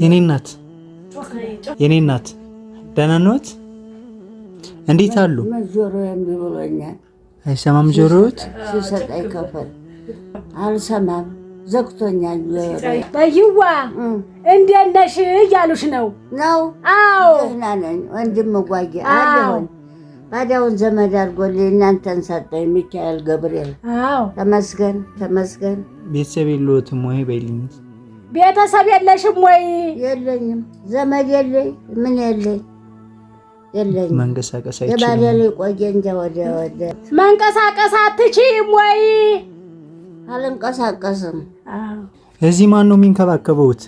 የኔ እናት ደህና ነዎት? እንዴት አሉ? ጆሮ የሚብሎኛል። አይሰማም ጆሮት? ሲሰጣይ ከፈል አልሰማም ዘግቶኛል። በይዋ እንዴት ነሽ እያሉሽ ነው? አዎ ደህና ነኝ። ወንድም ጓጌ አለሁኝ። ባዳውን ዘመድ አድርጎልኝ እናንተን ሰጠኝ። ሚካኤል ገብርኤል ተመስገን ተመስገን። ቤተሰብ የለዎትም ወይ በይልኝ? ቤተሰብ የለሽም ወይ? የለኝም። ዘመድ የለኝ ምን የለኝ የለኝ። መንቀሳቀስ አይችልም። የባለሌ ቆየ እንጃ ወደ መንቀሳቀስ አትችይም ወይ? አልንቀሳቀስም። እዚህ ማን ነው የሚንከባከበውት?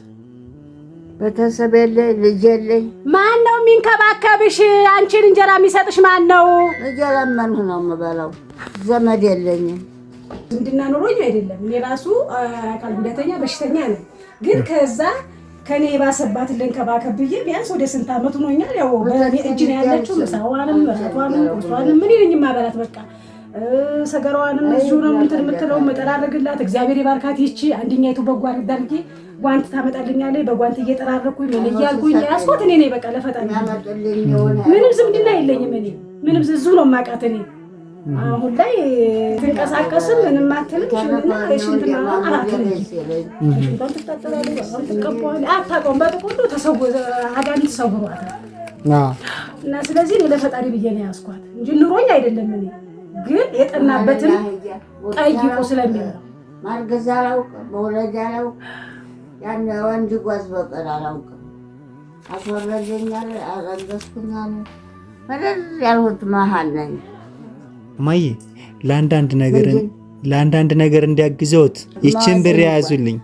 ቤተሰብ የለኝ ልጅ የለኝ። ማን ነው የሚንከባከብሽ? አንቺን እንጀራ የሚሰጥሽ ማን ነው? እየለመንሁ ነው የምበላው። ዘመድ የለኝም። ዝምድና ኑሮኝ አይደለም። እኔ ራሱ አካል ጉዳተኛ በሽተኛ ነኝ። ግን ከዛ ከኔ የባሰባት ልንከባከብ ብዬ ቢያንስ ወደ ስንት አመት ሆኖኛል። ያው በእኔ እጅ ነው ያለችው። ምሳዋንም ራቷንም ቁርሷንም ምን ይለኝ ማበላት በቃ ሰገራዋንም እዚሁ ነው እንትን የምትለው መጠራረግላት። እግዚአብሔር ይባርካት። ይቺ አንደኛይቱ በጓ አድርጌ ጓንት ታመጣልኛለች። በጓንት እየጠራረኩኝ ምን እያልኩኝ ያስቆት እኔ ነኝ በቃ ለፈጣሪ ምንም ዝምድና የለኝም። እኔ ምንም እዚሁ ነው የማውቃት እኔ አሁን ላይ ትንቀሳቀስም ምንም አትልም። ሽንትና አላትልም። ሽንቷን ትታጠባለች፣ ትቀባዋለች። አታውቀውም። በጥቁሉ አጋንንት ተሰውሯታል። እና ስለዚህ እኔ ለፈጣሪ ብዬ ነው ያዝኳት እንጂ ኑሮኝ አይደለም። እኔ ግን የጠናበትን ጠይቁ ስለሚል ነው። ማርገዝ አላውቅም፣ መውለድ አላውቅም። ያን ወንድ ጓዝ በቀር አላውቅም። አስወረደኛል፣ አረገዝኩኛል። መረር ያልሁት መሀል ነኝ። ማዬ ለአንዳንድ ነገር እንዲያግዘውት ይችን ብር ያዙልኝ።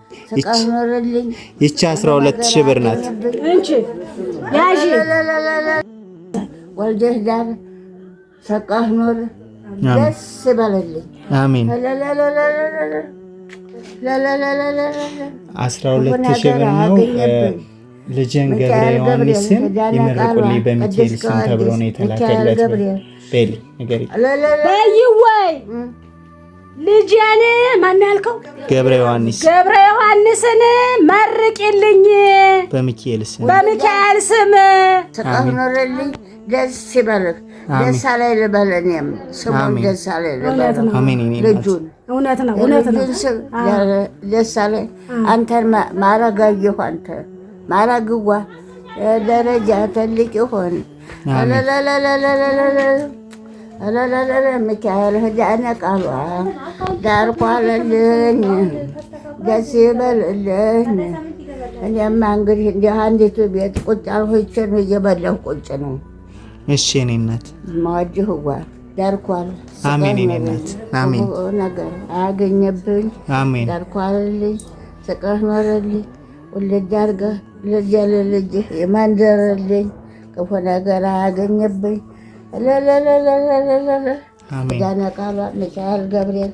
ይቺ 12,000 ብር ናት። እንቺ ያዢ ወልደህ ዳር ሰቃህ ኖር ደስ በለልኝ። አሜን። 12,000 ብር ነው። ልጅን ገብረ ዮሐንስን ይመረቁልኝ በሚካኤል ስም ተብሎ ነው የተላከለት። በይ ንገሪ። በይወይ ልጅን ማን ያልከው? ገብረ ዮሐንስን መርቂልኝ በሚካኤል ስም ሰቃህ ኖርልኝ። ደስ ይበልህ። ደስ አለኝ ልበል። እኔም ስሙን ደስ አለኝ ልበል። ልጁን እውነት ነው ደስ አለኝ። አንተን ማረጋየሁ አንተ ማረግዋ ደረጃ ትልቅ ይሆን። ሚካኤል ህዳነ ቃሏ ዳርኳለልኝ ደስ ይበልልኝ። እኔማ እንግዲህ እንዲህ አንዲቱ ቤት ቁጭ አልሆችን እየበላሁ ቁጭ ነው። እሺ የኔ እናት ማወድህዋ ዳርኳል። አሜን የኔ እናት አሜን። ነገር አያገኘብኝ። አሜን ዳርኳልልኝ ስቀህ ኖረልኝ። ወለድ አድርገህ ልጅህ የማንደረልኝ ክፉ ነገር አያገኘብኝ። ዳነ ቃሏ ሚካኤል ገብርኤል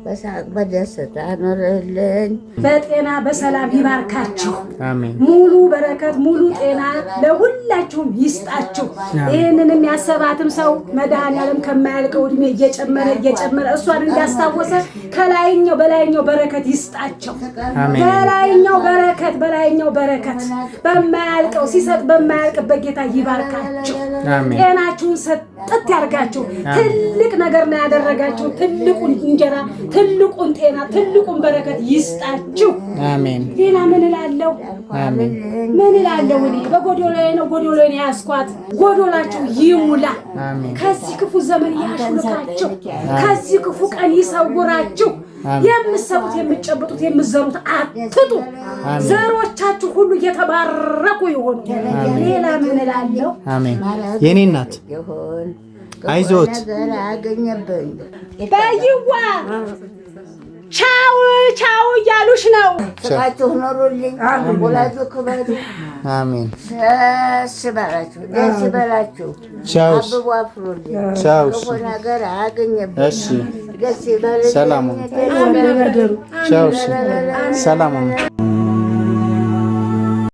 በሳቅ በደስታ ኖርልኝ። በጤና በሰላም ይባርካችሁ። አሜን። ሙሉ በረከት ሙሉ ጤና ለሁላችሁም ይስጣችሁ። ይህንንም ያሰባትም ሰው መድኃኔዓለም ከማያልቀው እድሜ እየጨመረ እሷን እንዳስታወሰ በላይኛው በረከት ይስጣቸው። በላይኛው በረከት በማያልቀው ሲሰጥ በማያልቅበት ጌታ ይባርካችሁ። ጤናችሁን ሰጥት ያርጋችሁ። ትልቅ ነገር ነው ያደረጋችሁ። ትልቁን እንጀራ ትልቁን ጤና ትልቁን በረከት ይስጣችሁ። አሜን። ሌላ ምን እላለሁ? አሜን። ምን እላለሁ? እኔ በጎዶሎዬ ነው ያስኳት። ጎዶላችሁ ይሙላ። አሜን። ከዚህ ክፉ ዘመን ያሽልካችሁ። ከዚህ ክፉ ቀን ይሰውራችሁ። የምትሰጡት የምትጨብጡት የምትዘሩት አትጡ። ዘሮቻችሁ ሁሉ እየተባረኩ ይሆኑ። ሌላ ምን እላለሁ? አሜን። የኔ እናት አይዞት። በይዋ ቻው እያሉሽ ነው። ስቃችሁ ኖሩልኝ። ወላጁ ክበዱ። አሜን። ደስ በላችሁ። አብቦ አፍሩልኝ። ክፉ ነገር አያገኘብኝ። እሺ ደስ ይበልልኝ። ሰላም